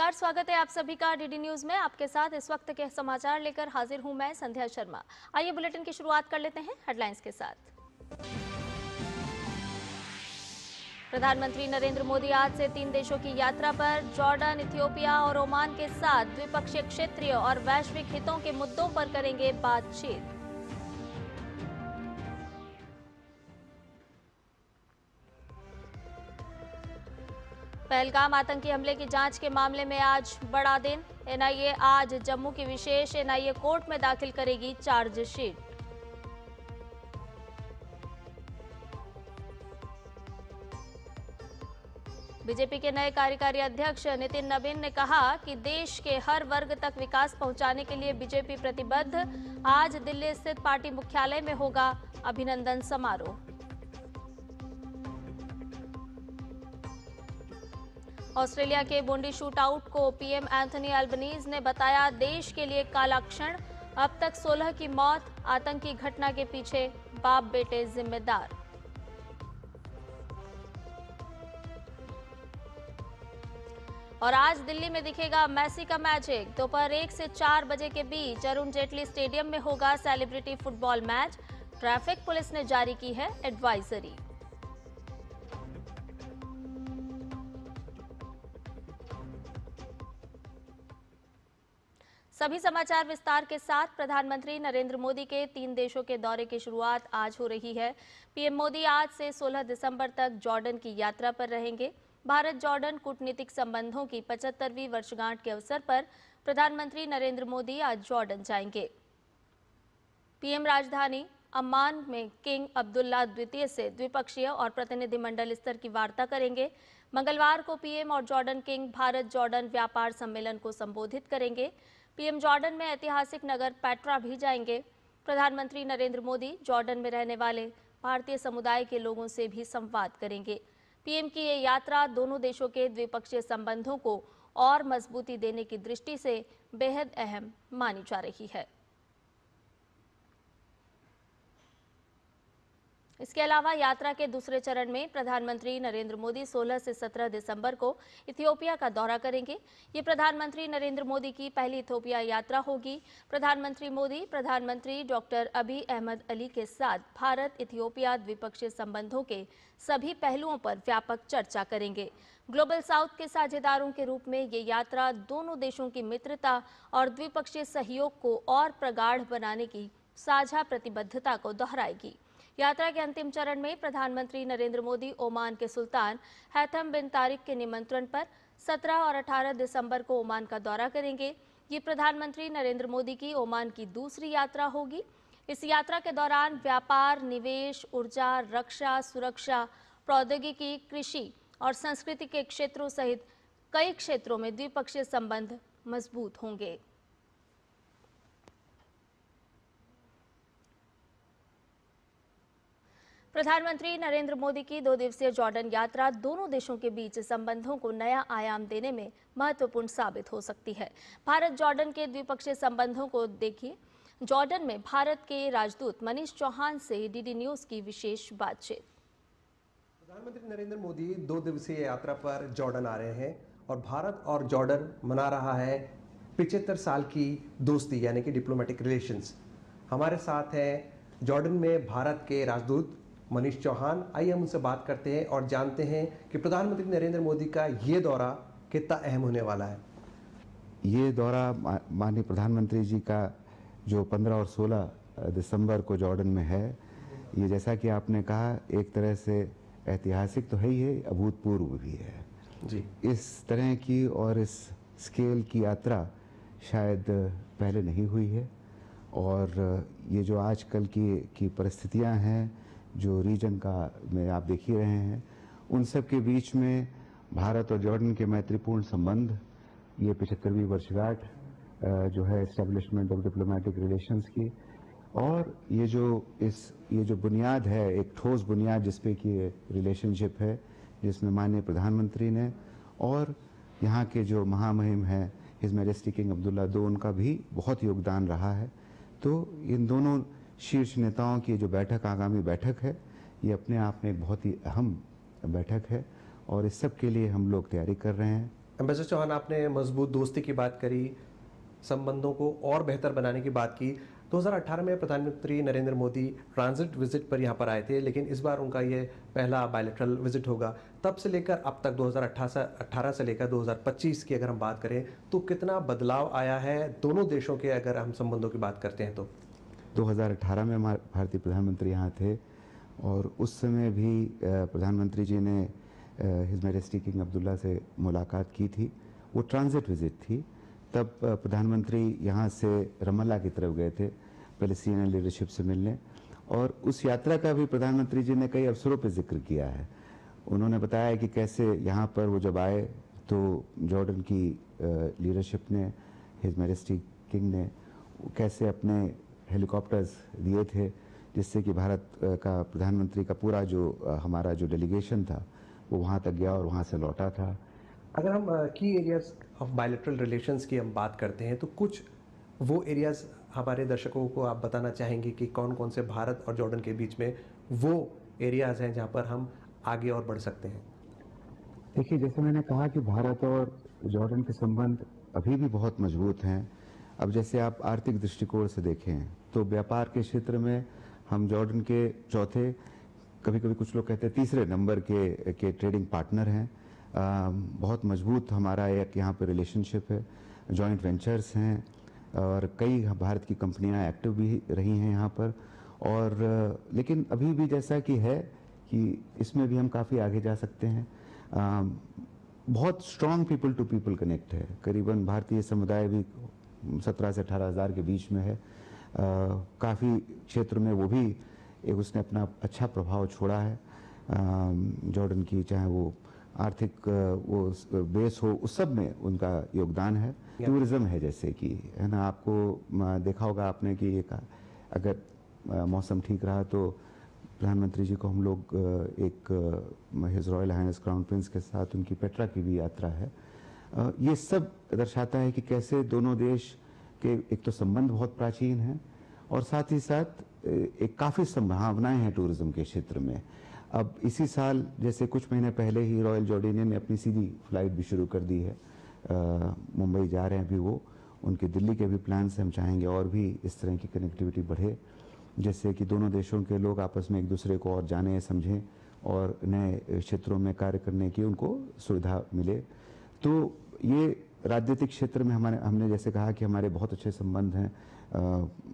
नमस्कार, स्वागत है आप सभी का डीडी न्यूज में। आपके साथ इस वक्त के समाचार लेकर हाजिर हूं मैं संध्या शर्मा। आइए बुलेटिन की शुरुआत कर लेते हैं हेडलाइंस के साथ। प्रधानमंत्री नरेंद्र मोदी आज से 3 देशों की यात्रा पर। जॉर्डन, इथियोपिया और ओमान के साथ द्विपक्षीय, क्षेत्रीय और वैश्विक हितों के मुद्दों पर करेंगे बातचीत। पहलगाम आतंकी हमले की जांच के मामले में आज बड़ा दिन। एनआईए आज जम्मू की विशेष एनआईए कोर्ट में दाखिल करेगी चार्जशीट। बीजेपी के नए कार्यकारी अध्यक्ष नितिन नवीन ने कहा कि देश के हर वर्ग तक विकास पहुंचाने के लिए बीजेपी प्रतिबद्ध। आज दिल्ली स्थित पार्टी मुख्यालय में होगा अभिनंदन समारोह। ऑस्ट्रेलिया के बुंडी शूटआउट को पीएम एंथनी अल्बनीज ने बताया देश के लिए काला क्षण। अब तक 16 की मौत, आतंकी घटना के पीछे बाप बेटे जिम्मेदार। और आज दिल्ली में दिखेगा मैसी का मैजिक। दोपहर 1 से 4 बजे के बीच अरुण जेटली स्टेडियम में होगा celebrity football match. Traffic police ने जारी की है एडवाइजरी। सभी समाचार विस्तार के साथ। प्रधानमंत्री नरेंद्र मोदी के 3 देशों के दौरे की शुरुआत आज हो रही है। पीएम मोदी आज से 16 दिसंबर तक जॉर्डन की यात्रा पर रहेंगे। भारत जॉर्डन कूटनीतिक संबंधों की 75वीं वर्षगांठ के अवसर पर प्रधानमंत्री नरेंद्र मोदी आज जॉर्डन जाएंगे। पीएम राजधानी अम्मान में किंग अब्दुल्ला द्वितीय से द्विपक्षीय और प्रतिनिधिमंडल स्तर की वार्ता करेंगे। मंगलवार को पीएम और जॉर्डन किंग भारत जॉर्डन व्यापार सम्मेलन को संबोधित करेंगे। पीएम जॉर्डन में ऐतिहासिक नगर पेट्रा भी जाएंगे। प्रधानमंत्री नरेंद्र मोदी जॉर्डन में रहने वाले भारतीय समुदाय के लोगों से भी संवाद करेंगे। पीएम की ये यात्रा दोनों देशों के द्विपक्षीय संबंधों को और मजबूती देने की दृष्टि से बेहद अहम मानी जा रही है। इसके अलावा यात्रा के दूसरे चरण में प्रधानमंत्री नरेंद्र मोदी 16 से 17 दिसंबर को इथियोपिया का दौरा करेंगे। ये प्रधानमंत्री नरेंद्र मोदी की पहली इथियोपिया यात्रा होगी। प्रधानमंत्री मोदी प्रधानमंत्री डॉक्टर अबी अहमद अली के साथ भारत इथियोपिया द्विपक्षीय संबंधों के सभी पहलुओं पर व्यापक चर्चा करेंगे। ग्लोबल साउथ के साझेदारों के रूप में ये यात्रा दोनों देशों की मित्रता और द्विपक्षीय सहयोग को और प्रगाढ़ बनाने की साझा प्रतिबद्धता को दोहराएगी। यात्रा के अंतिम चरण में प्रधानमंत्री नरेंद्र मोदी ओमान के सुल्तान हैथम बिन तारिक के निमंत्रण पर 17 और 18 दिसंबर को ओमान का दौरा करेंगे। ये प्रधानमंत्री नरेंद्र मोदी की ओमान की दूसरी यात्रा होगी। इस यात्रा के दौरान व्यापार, निवेश, ऊर्जा, रक्षा, सुरक्षा, प्रौद्योगिकी, कृषि और संस्कृति के क्षेत्रों सहित कई क्षेत्रों में द्विपक्षीय संबंध मजबूत होंगे। प्रधानमंत्री नरेंद्र मोदी की 2 दिवसीय जॉर्डन यात्रा दोनों देशों के बीच संबंधों को नया आयाम देने में महत्वपूर्ण साबित हो सकती है। भारत जॉर्डन के द्विपक्षीय संबंधों को देखिए। जॉर्डन में भारत के राजदूत मनीष चौहान से डीडी न्यूज की विशेष बातचीत। प्रधानमंत्री नरेंद्र मोदी 2 दिवसीय यात्रा पर जॉर्डन आ रहे हैं और भारत और जॉर्डन मना रहा है 75 साल की दोस्ती यानी कि डिप्लोमेटिक रिलेशंस। हमारे साथ हैं जॉर्डन में भारत के राजदूत मनीष चौहान। आइए हम उनसे बात करते हैं और जानते हैं कि प्रधानमंत्री नरेंद्र मोदी का ये दौरा कितना अहम होने वाला है। ये दौरा माननीय प्रधानमंत्री जी का जो 15 और 16 दिसंबर को जॉर्डन में है, ये जैसा कि आपने कहा एक तरह से ऐतिहासिक तो है ही है, अभूतपूर्व भी है जी। इस तरह की और इस स्केल की यात्रा शायद पहले नहीं हुई है। और ये जो आजकल की परिस्थितियां हैं जो रीजन का में आप देख ही रहे हैं, उन सब के बीच में भारत और जॉर्डन के मैत्रीपूर्ण संबंध, ये 75वीं वर्षगांठ जो है एस्टेब्लिशमेंट ऑफ डिप्लोमेटिक रिलेशंस की, और ये जो बुनियाद है, एक ठोस बुनियाद जिसपे कि रिलेशनशिप है, जिसमें माननीय प्रधानमंत्री ने और यहाँ के जो महामहिम हैं his majesty king Abdullah II उनका भी बहुत योगदान रहा है। तो इन दोनों शीर्ष नेताओं की जो बैठक, आगामी बैठक है, ये अपने आप में एक बहुत ही अहम बैठक है और इस सब के लिए हम लोग तैयारी कर रहे हैं। एम्बेसडर चौहान, आपने मजबूत दोस्ती की बात करी, संबंधों को और बेहतर बनाने की बात की। 2018 में प्रधानमंत्री नरेंद्र मोदी ट्रांजिट विजिट पर यहाँ पर आए थे, लेकिन इस बार उनका ये पहला बायलैटरल विजिट होगा। तब से लेकर अब तक 2018 से लेकर 2025 की अगर हम बात करें तो कितना बदलाव आया है दोनों देशों के, अगर हम संबंधों की बात करते हैं तो? 2018 में हमारे भारतीय प्रधानमंत्री यहाँ थे और उस समय भी प्रधानमंत्री जी ने हिज मैजेस्टी किंग अब्दुल्ला से मुलाकात की थी। वो ट्रांजिट विजिट थी। तब प्रधानमंत्री यहाँ से रमल्ला की तरफ गए थे पैलेस्टीनियन लीडरशिप से मिलने, और उस यात्रा का भी प्रधानमंत्री जी ने कई अवसरों पर जिक्र किया है। उन्होंने बताया कि कैसे यहाँ पर वो जब आए तो जॉर्डन की लीडरशिप ने, हिज मैजेस्टी किंग ने कैसे अपने हेलीकॉप्टर्स दिए थे, जिससे कि भारत का प्रधानमंत्री का पूरा जो हमारा जो डेलीगेशन था वो वहाँ तक गया और वहाँ से लौटा था। अगर हम की एरियाज ऑफ बायलैटरल रिलेशंस की हम बात करते हैं तो कुछ वो एरियाज हमारे दर्शकों को आप बताना चाहेंगे कि कौन कौन से भारत और जॉर्डन के बीच में वो एरियाज हैं जहाँ पर हम आगे और बढ़ सकते हैं? देखिए, जैसे मैंने कहा कि भारत और जॉर्डन के संबंध अभी भी बहुत मजबूत हैं। अब जैसे आप आर्थिक दृष्टिकोण से देखें तो व्यापार के क्षेत्र में हम जॉर्डन के चौथे, कभी कभी कुछ लोग कहते हैं तीसरे नंबर के ट्रेडिंग पार्टनर हैं। बहुत मजबूत हमारा एक यहाँ पे रिलेशनशिप है, जॉइंट वेंचर्स हैं और कई भारत की कंपनियां एक्टिव भी रही हैं यहाँ पर। और लेकिन अभी भी जैसा कि है कि इसमें भी हम काफ़ी आगे जा सकते हैं। बहुत strong people to people connect है। करीबन भारतीय समुदाय भी 17 से 18 हज़ार के बीच में है। काफ़ी क्षेत्र में वो भी एक उसने अपना अच्छा प्रभाव छोड़ा है। जॉर्डन की चाहे वो आर्थिक वो बेस हो, उस सब में उनका योगदान है। टूरिज्म है, जैसे कि है ना, आपको देखा होगा आपने कि एक अगर मौसम ठीक रहा तो प्रधानमंत्री जी को हम लोग एक his royal highness crown prince के साथ उनकी पेट्रा की भी यात्रा है। ये सब दर्शाता है कि कैसे दोनों देश के एक तो संबंध बहुत प्राचीन हैं और साथ ही साथ एक काफ़ी संभावनाएं हैं टूरिज्म के क्षेत्र में। अब इसी साल जैसे कुछ महीने पहले ही रॉयल जॉर्डेनियन ने अपनी सीधी फ्लाइट भी शुरू कर दी है। मुंबई जा रहे हैं अभी वो। उनके दिल्ली के भी प्लान से हम चाहेंगे और भी इस तरह की कनेक्टिविटी बढ़े, जिससे कि दोनों देशों के लोग आपस में एक दूसरे को और जानें समझें और नए क्षेत्रों में कार्य करने की उनको सुविधा मिले। तो ये राजनीतिक क्षेत्र में हमने जैसे कहा कि हमारे बहुत अच्छे संबंध हैं।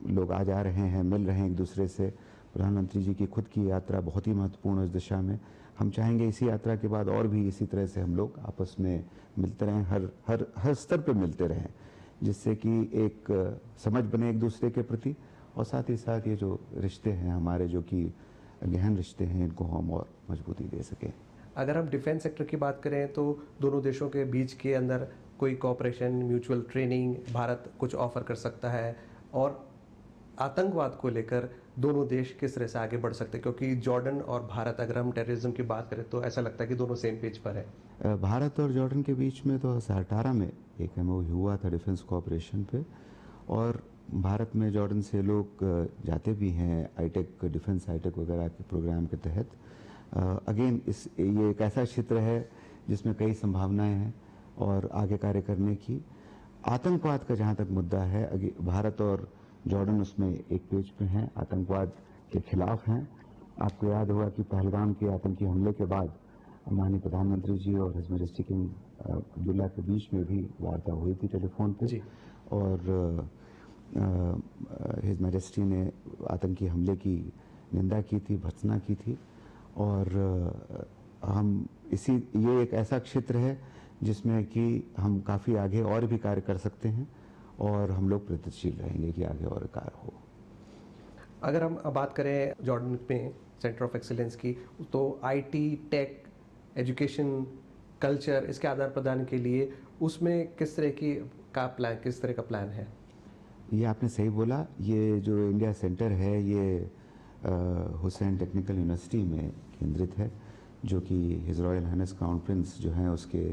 लोग आ जा रहे हैं, मिल रहे हैं एक दूसरे से। प्रधानमंत्री जी की खुद की यात्रा बहुत ही महत्वपूर्ण है इस दिशा में। हम चाहेंगे इसी यात्रा के बाद और भी इसी तरह से हम लोग आपस में मिलते रहें, हर स्तर पे मिलते रहें, जिससे कि एक समझ बने एक दूसरे के प्रति, और साथ ही साथ ये जो रिश्ते हैं हमारे, जो कि गहन रिश्ते हैं, इनको हम और मजबूती दे सकें। अगर हम डिफेंस सेक्टर की बात करें तो दोनों देशों के बीच के अंदर कोई कोऑपरेशन, म्यूचुअल ट्रेनिंग भारत कुछ ऑफर कर सकता है, और आतंकवाद को लेकर दोनों देश किस तरह से आगे बढ़ सकते हैं? क्योंकि जॉर्डन और भारत, अगर हम टेररिज्म की बात करें तो ऐसा लगता है कि दोनों सेम पेज पर है। भारत और जॉर्डन के बीच में तो 2018 में एक MOU हुआ था डिफेंस कोऑपरेशन पे, और भारत में जॉर्डन से लोग जाते भी हैं आईटेक, डिफेंस आईटेक वगैरह के प्रोग्राम के तहत। अगेन ये एक ऐसा क्षेत्र है जिसमें कई संभावनाएं हैं और आगे कार्य करने की। आतंकवाद का जहाँ तक मुद्दा है, भारत और जॉर्डन उसमें एक पेज पे हैं, आतंकवाद के खिलाफ हैं। आपको याद होगा कि पहलगाम के आतंकी हमले के बाद माननीय प्रधानमंत्री जी और हिज मैजेस्टी किंग अब्दुल्ला के बीच में भी वार्ता हुई थी टेलीफोन पे, और हिज मैजेस्टी ने आतंकी हमले की निंदा की थी, भर्त्सना की थी। और ये एक ऐसा क्षेत्र है जिसमें कि हम काफ़ी आगे और भी कार्य कर सकते हैं, और हम लोग प्रयत्नशील रहेंगे कि आगे और कार्य हो। अगर हम बात करें जॉर्डन में सेंटर ऑफ एक्सीलेंस की, तो IT, टेक, एजुकेशन, कल्चर, इसके आदान प्रदान के लिए उसमें किस तरह का प्लान है? ये आपने सही बोला। ये जो इंडिया सेंटर है ये हुसैन टेक्निकल यूनिवर्सिटी में केंद्रित है, जो कि his royal highness crown prince जो हैं उसके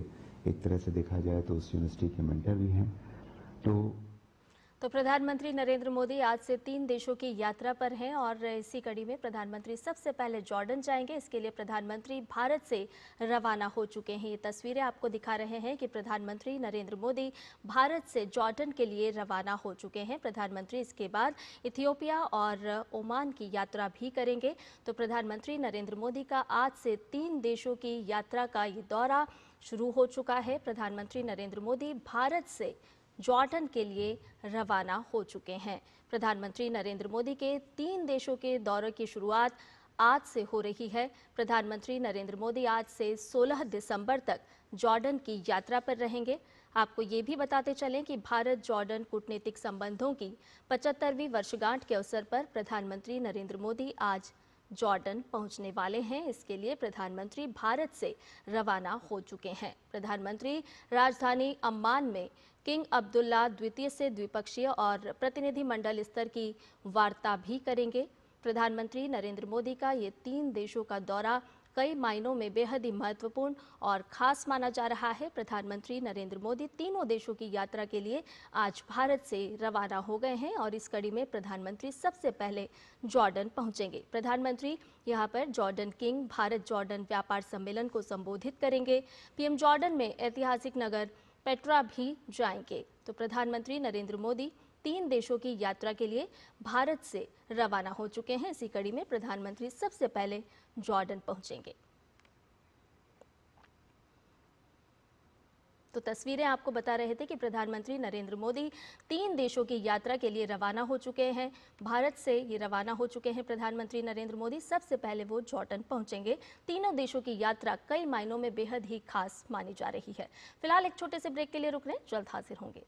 एक तरह से देखा जाए तो उस यूनिवर्सिटी के मेंटर भी हैं। तो तो प्रधानमंत्री नरेंद्र मोदी आज से 3 देशों की यात्रा पर हैं और इसी कड़ी में प्रधानमंत्री सबसे पहले जॉर्डन जाएंगे। इसके लिए प्रधानमंत्री भारत से रवाना हो चुके हैं। ये तस्वीरें आपको दिखा रहे हैं कि प्रधानमंत्री नरेंद्र मोदी भारत से जॉर्डन के लिए रवाना हो चुके हैं। प्रधानमंत्री इसके बाद इथियोपिया और ओमान की यात्रा भी करेंगे। तो प्रधानमंत्री नरेंद्र मोदी का आज से 3 देशों की यात्रा का ये दौरा शुरू हो चुका है। प्रधानमंत्री नरेंद्र मोदी भारत से जॉर्डन के लिए रवाना हो चुके हैं। प्रधानमंत्री नरेंद्र मोदी के 3 देशों के दौरे की शुरुआत आज से हो रही है। प्रधानमंत्री नरेंद्र मोदी आज से 16 दिसंबर तक जॉर्डन की यात्रा पर रहेंगे। आपको ये भी बताते चलें कि भारत जॉर्डन कूटनीतिक संबंधों की 75वीं वर्षगांठ के अवसर पर प्रधानमंत्री नरेंद्र मोदी आज जॉर्डन पहुंचने वाले हैं। इसके लिए प्रधानमंत्री भारत से रवाना हो चुके हैं। प्रधानमंत्री राजधानी अम्मान में किंग अब्दुल्ला द्वितीय से द्विपक्षीय और प्रतिनिधिमंडल स्तर की वार्ता भी करेंगे। प्रधानमंत्री नरेंद्र मोदी का ये 3 देशों का दौरा कई मायनों में बेहद ही महत्वपूर्ण और खास माना जा रहा है। प्रधानमंत्री नरेंद्र मोदी तीनों देशों की यात्रा के लिए आज भारत से रवाना हो गए हैं और इस कड़ी में प्रधानमंत्री सबसे पहले जॉर्डन पहुंचेंगे। प्रधानमंत्री यहां पर जॉर्डन किंग भारत जॉर्डन व्यापार सम्मेलन को संबोधित करेंगे। पीएम जॉर्डन में ऐतिहासिक नगर पेट्रा भी जाएंगे। तो प्रधानमंत्री नरेंद्र मोदी 3 देशों की यात्रा के लिए भारत से रवाना हो चुके हैं। इसी कड़ी में प्रधानमंत्री सबसे पहले जॉर्डन पहुंचेंगे। तो तस्वीरें आपको बता रहे थे कि प्रधानमंत्री नरेंद्र मोदी 3 देशों की यात्रा के लिए रवाना हो चुके हैं। भारत से ये रवाना हो चुके हैं प्रधानमंत्री नरेंद्र मोदी। सबसे पहले वो जॉर्डन पहुंचेंगे। तीनों देशों की यात्रा कई मायनों में बेहद ही खास मानी जा रही है। फिलहाल एक छोटे से ब्रेक के लिए रुक रहे हैं, जल्द हाजिर होंगे।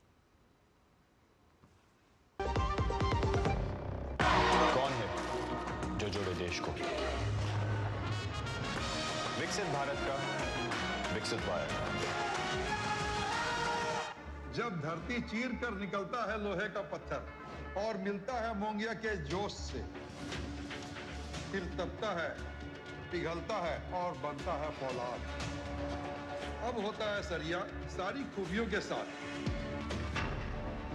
कौन है जो जोड़े देश को? विकसित भारत का विकसित भारत। जब धरती चीर कर निकलता है लोहे का पत्थर और मिलता है मोंगिया के जोश से, फिर तपता है, पिघलता है और बनता है फौलाद। अब होता है सरिया सारी खूबियों के साथ।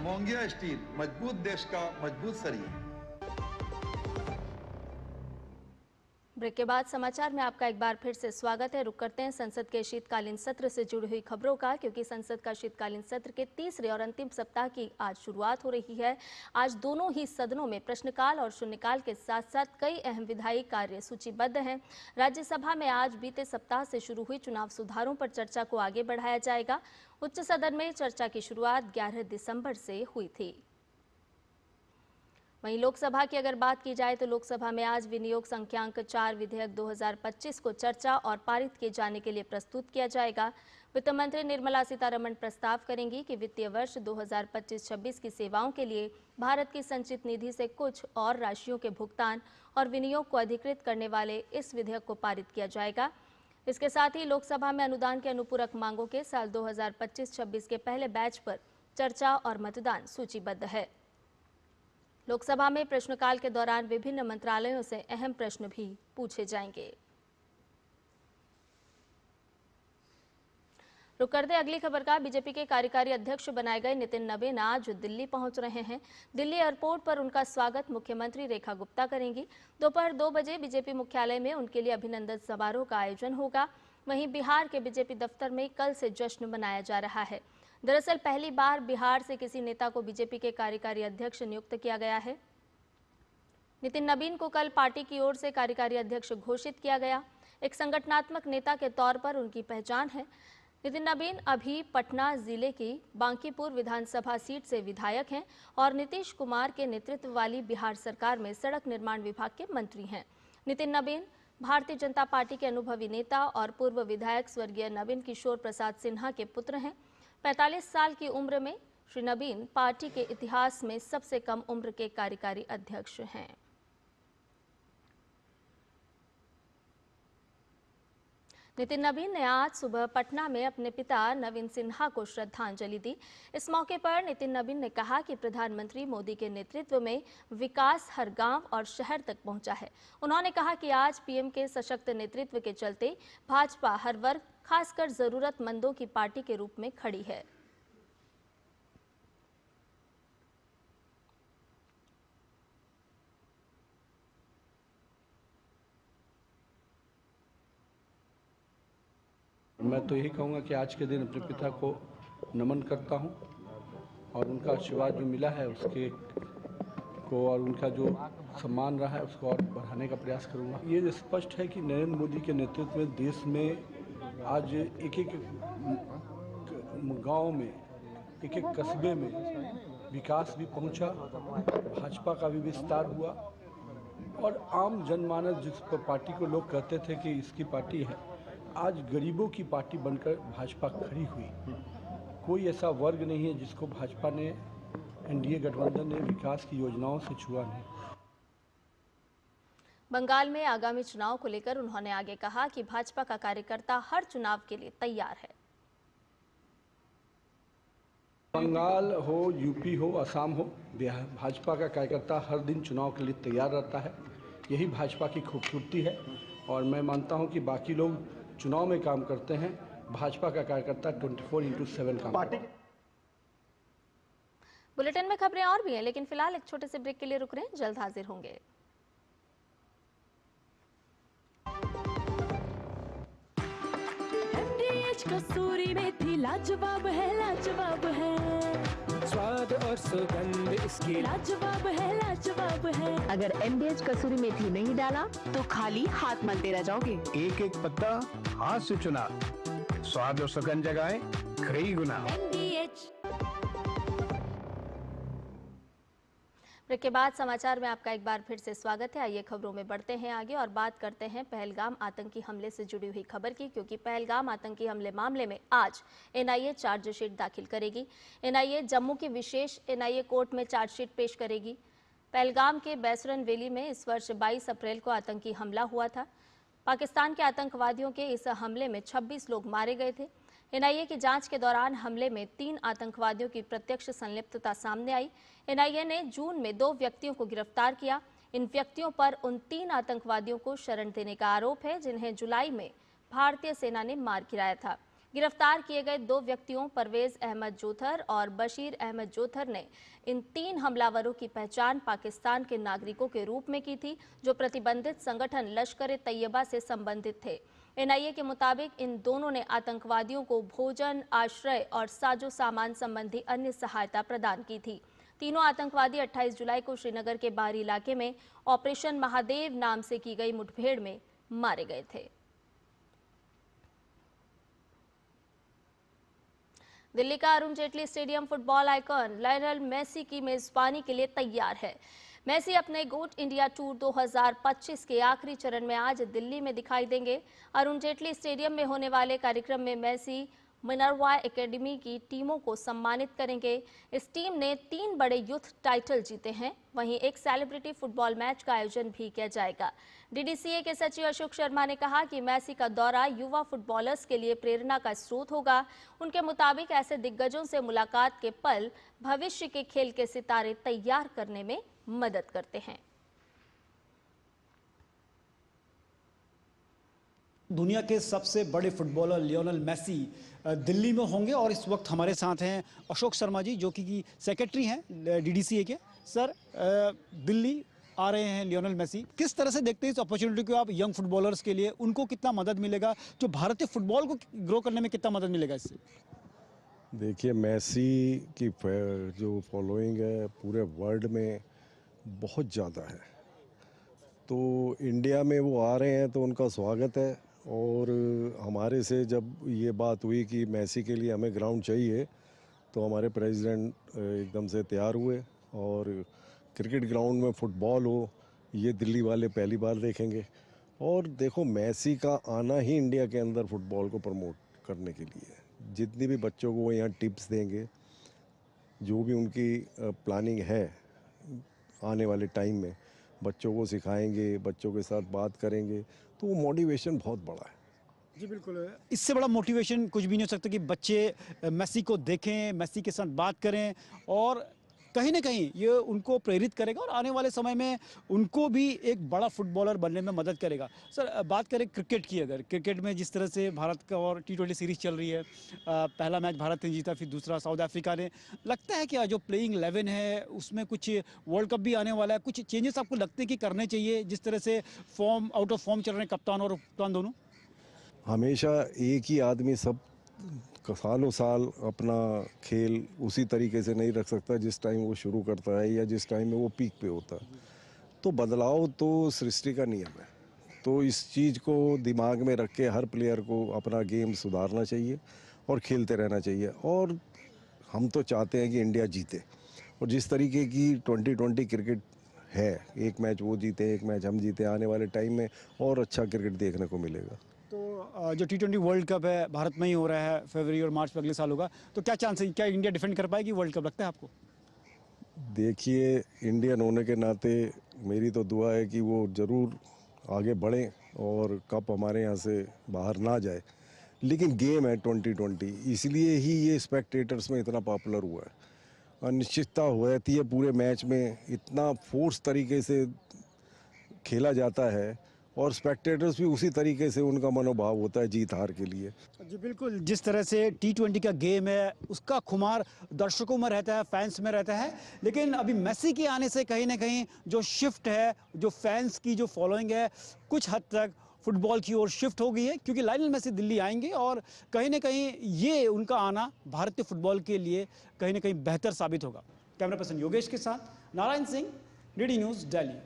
मोंगिया स्टील, मजबूत देश का मजबूत सरिया। ब्रेक के बाद समाचार में आपका एक बार फिर से स्वागत है। रुक करते हैं संसद के शीतकालीन सत्र से जुड़ी हुई खबरों का, क्योंकि संसद का शीतकालीन सत्र के तीसरे और अंतिम सप्ताह की आज शुरुआत हो रही है। आज दोनों ही सदनों में प्रश्नकाल और शून्यकाल के साथ साथ कई अहम विधायी कार्य सूचीबद्ध हैं। राज्यसभा में आज बीते सप्ताह से शुरू हुई चुनाव सुधारों पर चर्चा को आगे बढ़ाया जाएगा। उच्च सदन में चर्चा की शुरुआत 11 दिसंबर से हुई थी। वहीं लोकसभा की अगर बात की जाए तो लोकसभा में आज विनियोग संख्यांक 4 विधेयक 2025 को चर्चा और पारित किए जाने के लिए प्रस्तुत किया जाएगा। वित्त मंत्री निर्मला सीतारमण प्रस्ताव करेंगी कि वित्तीय वर्ष 2025-26 की सेवाओं के लिए भारत की संचित निधि से कुछ और राशियों के भुगतान और विनियोग को अधिकृत करने वाले इस विधेयक को पारित किया जाएगा। इसके साथ ही लोकसभा में अनुदान के अनुपूरक मांगों के साल 2025-26 के पहले बैच पर चर्चा और मतदान सूचीबद्ध है। लोकसभा में प्रश्नकाल के दौरान विभिन्न मंत्रालयों से अहम प्रश्न भी पूछे जाएंगे। रुक करते अगली खबर का। बीजेपी के कार्यकारी अध्यक्ष बनाए गए नितिन नबीन आज दिल्ली पहुंच रहे हैं। दिल्ली एयरपोर्ट पर उनका स्वागत मुख्यमंत्री रेखा गुप्ता करेंगी। दोपहर 2 बजे बीजेपी मुख्यालय में उनके लिए अभिनंदन समारोह का आयोजन होगा। वहीं बिहार के बीजेपी दफ्तर में कल से जश्न मनाया जा रहा है। दरअसल पहली बार बिहार से किसी नेता को बीजेपी के कार्यकारी अध्यक्ष नियुक्त किया गया है। नितिन नबीन को कल पार्टी की ओर से कार्यकारी अध्यक्ष घोषित किया गया। एक संगठनात्मक नेता के तौर पर उनकी पहचान है। नितिन नबीन अभी पटना जिले की बांकीपुर विधानसभा सीट से विधायक हैं और नीतीश कुमार के नेतृत्व वाली बिहार सरकार में सड़क निर्माण विभाग के मंत्री हैं। नितिन नबीन भारतीय जनता पार्टी के अनुभवी नेता और पूर्व विधायक स्वर्गीय नवीन किशोर प्रसाद सिन्हा के पुत्र हैं। 45 साल की उम्र में श्री नबीन पार्टी के इतिहास में सबसे कम उम्र के कार्यकारी अध्यक्ष हैं। नितिन नबीन ने आज सुबह पटना में अपने पिता नवीन सिन्हा को श्रद्धांजलि दी। इस मौके पर नितिन नबीन ने कहा कि प्रधानमंत्री मोदी के नेतृत्व में विकास हर गांव और शहर तक पहुंचा है। उन्होंने कहा कि आज पीएम के सशक्त नेतृत्व के चलते भाजपा हर वर्ग, खासकर जरूरतमंदों की पार्टी के रूप में खड़ी है। मैं तो यही कहूँगा कि आज के दिन अपने पिता को नमन करता हूँ और उनका आशीर्वाद जो मिला है उसके को और उनका जो सम्मान रहा है उसको और बढ़ाने का प्रयास करूँगा। ये स्पष्ट है कि नरेंद्र मोदी के नेतृत्व में देश में आज एक एक गांव में, एक एक कस्बे में विकास भी पहुंचा, भाजपा का भी विस्तार हुआ और आम जनमानस जिस पार्टी को लोग कहते थे कि इसकी पार्टी है, आज गरीबों की पार्टी बनकर भाजपा खड़ी हुई। कोई ऐसा वर्ग नहीं है जिसको भाजपा ने, एनडीए गठबंधन ने विकास की योजनाओं से छुआ नहीं। बंगाल में आगामी चुनाव को लेकर उन्होंने आगे कहा कि भाजपा का कार्यकर्ता हर चुनाव के लिए तैयार है। बंगाल हो, यूपी हो, असम हो, बिहार, भाजपा का कार्यकर्ता हर दिन चुनाव के लिए तैयार रहता है। यही भाजपा की खूबसूरती है और मैं मानता हूं कि बाकी लोग चुनाव में काम करते हैं, भाजपा का कार्यकर्ता 24/7 काम करता है। बुलेटिन में खबरें और भी हैं, लेकिन फिलहाल एक छोटे से ब्रेक के लिए रुक रहे हैं, जल्द हाजिर होंगे। कसूरी मेथी लाजवाब है, लाजवाब है। स्वाद और सुगंध इसकी लाजवाब है, लाजवाब है। अगर MDH कसूरी मेथी नहीं डाला तो खाली हाथ मलते रह जाओगे। एक एक पत्ता हाथ से चुना, स्वाद और सुगंध जगाए कई गुना। MDH। ब्रेक के बाद समाचार में आपका एक बार फिर से स्वागत है। आइए खबरों में बढ़ते हैं आगे और बात करते हैं पहलगाम आतंकी हमले से जुड़ी हुई खबर की, क्योंकि पहलगाम आतंकी हमले मामले में आज NIA चार्जशीट दाखिल करेगी। NIA जम्मू की विशेष NIA कोर्ट में चार्जशीट पेश करेगी। पहलगाम के बैसरन वैली में इस वर्ष 22 अप्रैल को आतंकी हमला हुआ था। पाकिस्तान के आतंकवादियों के इस हमले में 26 लोग मारे गए थे। NIA की जांच के दौरान हमले में 3 आतंकवादियों की प्रत्यक्ष संलिप्तता सामने आई। NIA ने जून में 2 व्यक्तियों को गिरफ्तार किया। इन व्यक्तियों पर उन 3 आतंकवादियों को शरण देने का आरोप है जिन्हें जुलाई में भारतीय सेना ने मार गिराया था। गिरफ्तार किए गए 2 व्यक्तियों परवेज अहमद जोथर और बशीर अहमद जोथर ने इन 3 हमलावरों की पहचान पाकिस्तान के नागरिकों के रूप में की थी, जो प्रतिबंधित संगठन लश्कर-ए-तैयबा से संबंधित थे। NIA के मुताबिक इन दोनों ने आतंकवादियों को भोजन, आश्रय और साजो सामान संबंधी अन्य सहायता प्रदान की थी। तीनों आतंकवादी 28 जुलाई को श्रीनगर के बाहरी इलाके में ऑपरेशन महादेव नाम से की गई मुठभेड़ में मारे गए थे। दिल्ली का Arun Jaitley stadium football icon Lionel Messi की मेजबानी के लिए तैयार है। मेसी अपने गोट इंडिया टूर 2025 के आखिरी चरण में आज दिल्ली में दिखाई देंगे। अरुण जेटली स्टेडियम में होने वाले कार्यक्रम में मेसी मिनर्वा एकेडमी की टीमों को सम्मानित करेंगे। इस टीम ने 3 बड़े यूथ टाइटल जीते हैं। वहीं एक सेलिब्रिटी फुटबॉल मैच का आयोजन भी किया जाएगा। DDCA के सचिव अशोक शर्मा ने कहा कि मेसी का दौरा युवा फुटबॉलर्स के लिए प्रेरणा का स्रोत होगा। उनके मुताबिक ऐसे दिग्गजों से मुलाकात के पल भविष्य के खेल के सितारे तैयार करने में मदद करते हैं। दुनिया के सबसे बड़े फुटबॉलर लियोनेल मेसी दिल्ली में होंगे और इस वक्त हमारे साथ हैं अशोक शर्मा जी, जो कि सेक्रेटरी हैं DDCA के। सर, दिल्ली आ रहे हैं लियोनेल मेसी, किस तरह से देखते हैं इस अपॉर्चुनिटी को आप यंग फुटबॉलर्स के लिए? उनको कितना मदद मिलेगा, जो भारतीय फुटबॉल को ग्रो करने में कितना मदद मिलेगा इससे? देखिए, मेसी की जो फॉलोइंग है पूरे वर्ल्ड में बहुत ज़्यादा है, तो इंडिया में वो आ रहे हैं तो उनका स्वागत है। और हमारे से जब ये बात हुई कि मेसी के लिए हमें ग्राउंड चाहिए, तो हमारे प्रेसिडेंट एकदम से तैयार हुए और क्रिकेट ग्राउंड में फुटबॉल हो, ये दिल्ली वाले पहली बार देखेंगे। और देखो, मेसी का आना ही इंडिया के अंदर फुटबॉल को प्रमोट करने के लिए है। जितनी भी बच्चों को वो यहाँ टिप्स देंगे, जो भी उनकी प्लानिंग है आने वाले टाइम में, बच्चों को सिखाएंगे, बच्चों के साथ बात करेंगे, तो वो मोटिवेशन बहुत बड़ा है। जी बिल्कुल, इससे बड़ा मोटिवेशन कुछ भी नहीं हो सकता कि बच्चे मेसी को देखें, मेसी के साथ बात करें और कहीं ना कहीं ये उनको प्रेरित करेगा और आने वाले समय में उनको भी एक बड़ा फुटबॉलर बनने में मदद करेगा। सर, बात करें क्रिकेट की, अगर क्रिकेट में जिस तरह से भारत का और T20 सीरीज़ चल रही है, पहला मैच भारत ने जीता, फिर दूसरा साउथ अफ्रीका ने, लगता है कि जो प्लेइंग 11 है उसमें कुछ वर्ल्ड कप भी आने वाला है, कुछ चेंजेस आपको लगते हैं कि करने चाहिए, जिस तरह से फॉर्म आउट ऑफ फॉर्म चल रहे हैं कप्तान और उपकप्तान दोनों? हमेशा एक ही आदमी सब सालों साल अपना खेल उसी तरीके से नहीं रख सकता जिस टाइम वो शुरू करता है या जिस टाइम में वो पीक पे होता है। तो बदलाव तो सृष्टि का नियम है। तो इस चीज़ को दिमाग में रख के हर प्लेयर को अपना गेम सुधारना चाहिए और खेलते रहना चाहिए। और हम तो चाहते हैं कि इंडिया जीते, और जिस तरीके की 2020 क्रिकेट है, एक मैच वो जीते एक मैच हम जीते, आने वाले टाइम में और अच्छा क्रिकेट देखने को मिलेगा। तो जो T20 वर्ल्ड कप है भारत में ही हो रहा है, फरवरी और मार्च में अगले साल होगा, तो क्या चांस है, क्या इंडिया डिफेंड कर पाएगी वर्ल्ड कप, लगता है आपको? देखिए, इंडियन होने के नाते मेरी तो दुआ है कि वो ज़रूर आगे बढ़ें और कप हमारे यहाँ से बाहर ना जाए। लेकिन गेम है 2020, इसलिए ही ये स्पेक्टेटर्स में इतना पॉपुलर हुआ है। अनिश्चितता हो जाती है पूरे मैच में, इतना फोर्स तरीके से खेला जाता है और स्पेक्टेटर्स भी उसी तरीके से उनका मनोभाव होता है जीत हार के लिए। जी बिल्कुल, जिस तरह से T20 का गेम है उसका खुमार दर्शकों में रहता है, फैंस में रहता है, लेकिन अभी मेसी के आने से कहीं ना कहीं जो शिफ्ट है, जो फैंस की जो फॉलोइंग है, कुछ हद तक फुटबॉल की ओर शिफ्ट हो गई है, क्योंकि लायनल मेसी दिल्ली आएंगे और कहीं ना कहीं ये उनका आना भारतीय फुटबॉल के लिए कहीं ना कहीं बेहतर साबित होगा। कैमरा पर्सन योगेश के साथ नारायण सिंह, DD न्यूज़, दिल्ली।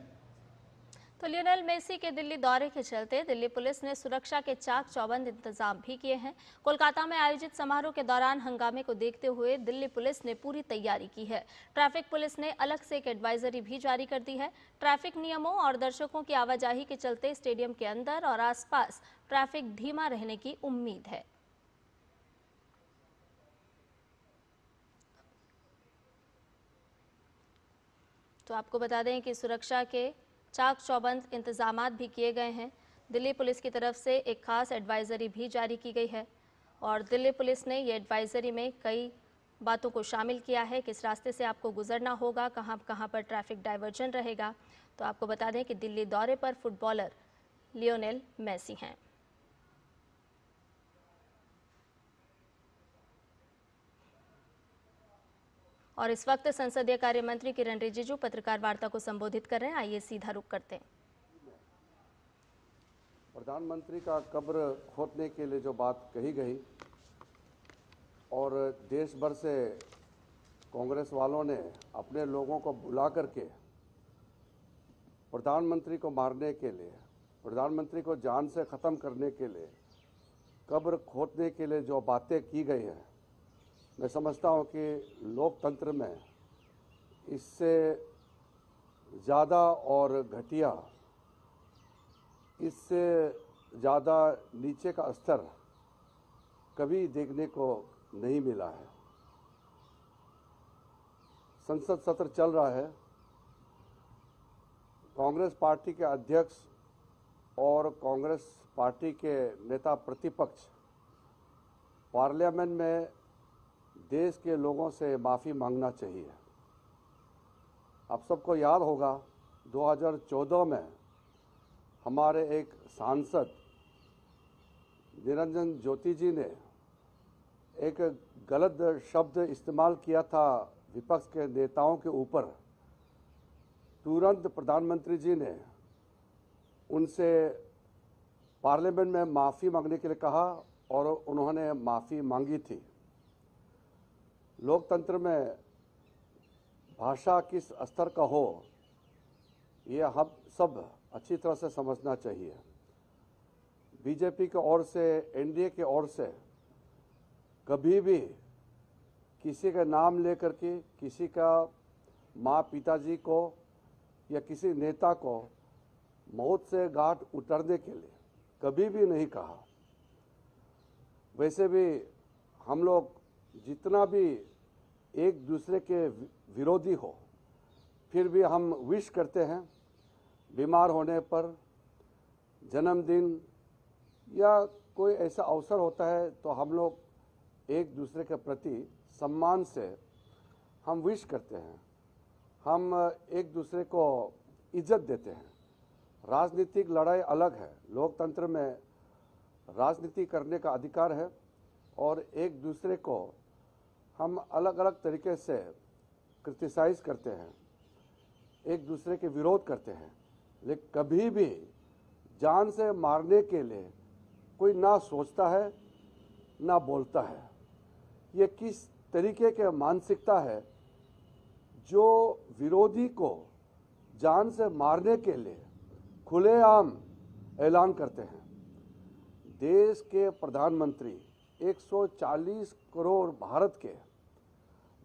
तो लियोनेल मेसी के दिल्ली दौरे के चलते दिल्ली पुलिस ने सुरक्षा के चाक चौबंद इंतजाम भी किए हैं। कोलकाता में आयोजित समारोह के दौरान हंगामे को देखते हुए दिल्ली पुलिस ने पूरी तैयारी की है। ट्रैफिक पुलिस ने अलग से एक एडवाइजरी भी जारी कर दी है। ट्रैफिक नियमों और दर्शकों की आवाजाही के चलते स्टेडियम के अंदर और आसपास ट्रैफिक धीमा रहने की उम्मीद है। तो आपको बता दें कि सुरक्षा के चाक चौबंद इंतजामात भी किए गए हैं। दिल्ली पुलिस की तरफ से एक खास एडवाइजरी भी जारी की गई है और दिल्ली पुलिस ने ये एडवाइजरी में कई बातों को शामिल किया है, किस रास्ते से आपको गुजरना होगा, कहां कहां पर ट्रैफिक डाइवर्जन रहेगा। तो आपको बता दें कि दिल्ली दौरे पर फुटबॉलर लियोनेल मेसी हैं। और इस वक्त संसदीय कार्य मंत्री किरण रिजिजू पत्रकार वार्ता को संबोधित कर रहे हैं। आइए सीधा रुख करते हैं। प्रधानमंत्री का कब्र खोदने के लिए जो बात कही गई और देश भर से कांग्रेस वालों ने अपने लोगों को बुला करके प्रधानमंत्री को मारने के लिए, प्रधानमंत्री को जान से ख़त्म करने के लिए, कब्र खोदने के लिए जो बातें की गई हैं, मैं समझता हूं कि लोकतंत्र में इससे ज़्यादा और घटिया, इससे ज़्यादा नीचे का स्तर कभी देखने को नहीं मिला है। संसद सत्र चल रहा है। कांग्रेस पार्टी के अध्यक्ष और कांग्रेस पार्टी के नेता प्रतिपक्ष पार्लियामेंट में देश के लोगों से माफ़ी मांगना चाहिए। आप सबको याद होगा 2014 में हमारे एक सांसद निरंजन ज्योति जी ने एक गलत शब्द इस्तेमाल किया था विपक्ष के नेताओं के ऊपर। तुरंत प्रधानमंत्री जी ने उनसे पार्लियामेंट में माफ़ी मांगने के लिए कहा और उन्होंने माफ़ी मांगी थी। लोकतंत्र में भाषा किस स्तर का हो, ये हम सब अच्छी तरह से समझना चाहिए। बीजेपी की ओर से, एनडीए की ओर से कभी भी किसी का नाम लेकर के किसी का माँ पिताजी को या किसी नेता को मौत से घाट उतरने के लिए कभी भी नहीं कहा। वैसे भी हम लोग जितना भी एक दूसरे के विरोधी हो, फिर भी हम विश करते हैं। बीमार होने पर, जन्मदिन या कोई ऐसा अवसर होता है तो हम लोग एक दूसरे के प्रति सम्मान से हम विश करते हैं, हम एक दूसरे को इज्जत देते हैं। राजनीतिक लड़ाई अलग है, लोकतंत्र में राजनीति करने का अधिकार है और एक दूसरे को हम अलग अलग तरीके से क्रिटिसाइज करते हैं, एक दूसरे के विरोध करते हैं, लेकिन कभी भी जान से मारने के लिए कोई ना सोचता है ना बोलता है। ये किस तरीके के मानसिकता है जो विरोधी को जान से मारने के लिए खुलेआम ऐलान करते हैं। देश के प्रधानमंत्री 140 करोड़ भारत के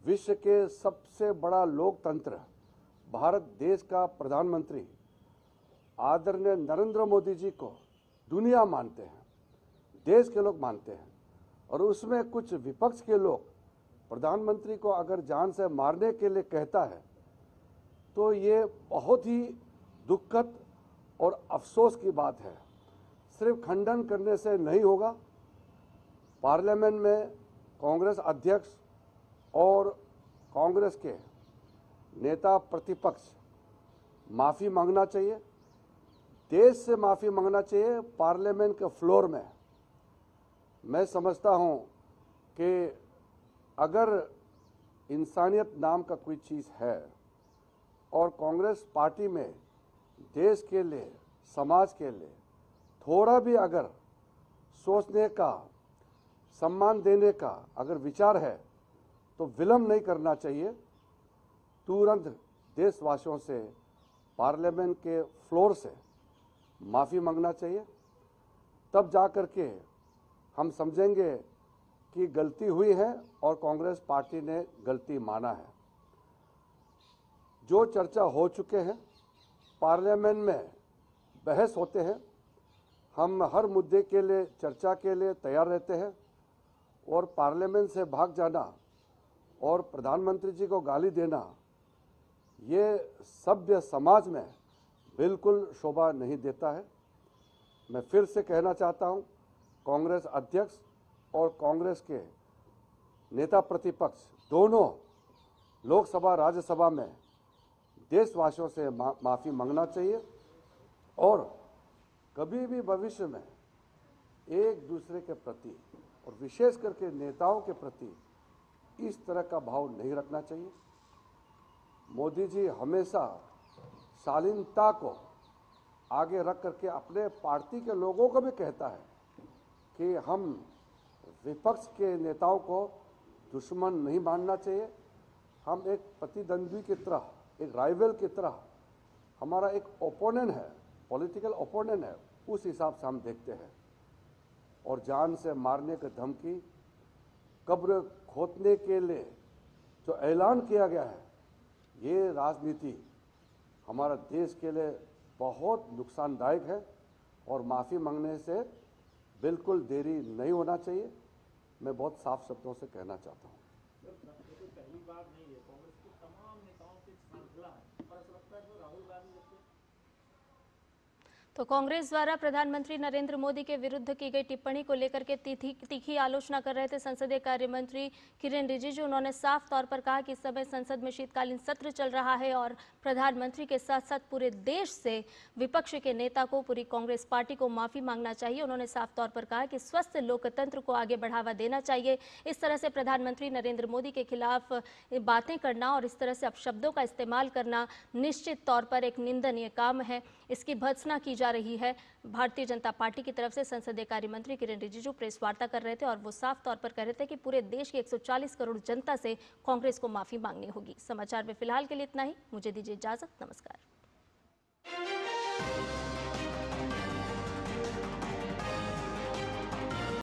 विश्व के सबसे बड़ा लोकतंत्र भारत देश का प्रधानमंत्री आदरणीय नरेंद्र मोदी जी को दुनिया मानते हैं, देश के लोग मानते हैं, और उसमें कुछ विपक्ष के लोग प्रधानमंत्री को अगर जान से मारने के लिए कहता है तो ये बहुत ही दुखद और अफसोस की बात है। सिर्फ खंडन करने से नहीं होगा। पार्लियामेंट में कांग्रेस अध्यक्ष और कांग्रेस के नेता प्रतिपक्ष माफ़ी मांगना चाहिए, देश से माफ़ी मांगना चाहिए पार्लियामेंट के फ्लोर में। मैं समझता हूं कि अगर इंसानियत नाम का कोई चीज़ है और कांग्रेस पार्टी में देश के लिए, समाज के लिए थोड़ा भी अगर सोचने का, सम्मान देने का अगर विचार है तो विलंब नहीं करना चाहिए। तुरंत देशवासियों से पार्लियामेंट के फ्लोर से माफ़ी मांगना चाहिए। तब जा कर के हम समझेंगे कि गलती हुई है और कांग्रेस पार्टी ने गलती माना है। जो चर्चा हो चुके हैं, पार्लियामेंट में बहस होते हैं, हम हर मुद्दे के लिए चर्चा के लिए तैयार रहते हैं, और पार्लियामेंट से भाग जाना और प्रधानमंत्री जी को गाली देना ये सभ्य समाज में बिल्कुल शोभा नहीं देता है। मैं फिर से कहना चाहता हूं, कांग्रेस अध्यक्ष और कांग्रेस के नेता प्रतिपक्ष दोनों लोकसभा राज्यसभा में देशवासियों से माफ़ी मांगना चाहिए, और कभी भी भविष्य में एक दूसरे के प्रति और विशेष करके नेताओं के प्रति इस तरह का भाव नहीं रखना चाहिए। मोदी जी हमेशा शालीनता को आगे रख करके अपने पार्टी के लोगों को भी कहता है कि हम विपक्ष के नेताओं को दुश्मन नहीं मानना चाहिए। हम एक प्रतिद्वंद्वी की तरह, एक राइवल की तरह, हमारा एक ओपोनेंट है, पॉलिटिकल ओपोनेंट है, उस हिसाब से हम देखते हैं। और जान से मारने की धमकी, कब्र खोदने के लिए जो ऐलान किया गया है, ये राजनीति हमारा देश के लिए बहुत नुकसानदायक है, और माफ़ी मांगने से बिल्कुल देरी नहीं होना चाहिए। मैं बहुत साफ शब्दों से कहना चाहता हूँ। पहली बार नहीं है, कांग्रेस के तमाम नेताओं से श्रृंखला है, पर ऐसा लगता है कि राहुल गांधी तो कांग्रेस द्वारा प्रधानमंत्री नरेंद्र मोदी के विरुद्ध की गई टिप्पणी को लेकर के तीखी आलोचना कर रहे थे संसदीय कार्य मंत्री किरेन रिजिजू। उन्होंने साफ तौर पर कहा कि इस समय संसद में शीतकालीन सत्र चल रहा है और प्रधानमंत्री के साथ साथ पूरे देश से विपक्ष के नेता को, पूरी कांग्रेस पार्टी को माफी मांगना चाहिए। उन्होंने साफ तौर पर कहा कि स्वस्थ लोकतंत्र को आगे बढ़ावा देना चाहिए। इस तरह से प्रधानमंत्री नरेंद्र मोदी के खिलाफ बातें करना और इस तरह से अपशब्दों का इस्तेमाल करना निश्चित तौर पर एक निंदनीय काम है। इसकी भर्त्सना की जा रही है। भारतीय जनता पार्टी की तरफ से संसदीय कार्य मंत्री किरेन रिजिजू प्रेस वार्ता कर रहे थे और वो साफ तौर पर कह रहे थे कि पूरे देश की 140 करोड़ जनता से कांग्रेस को माफी मांगनी होगी। समाचार में फिलहाल के लिए इतना ही। मुझे दीजिए इजाजत। नमस्कार।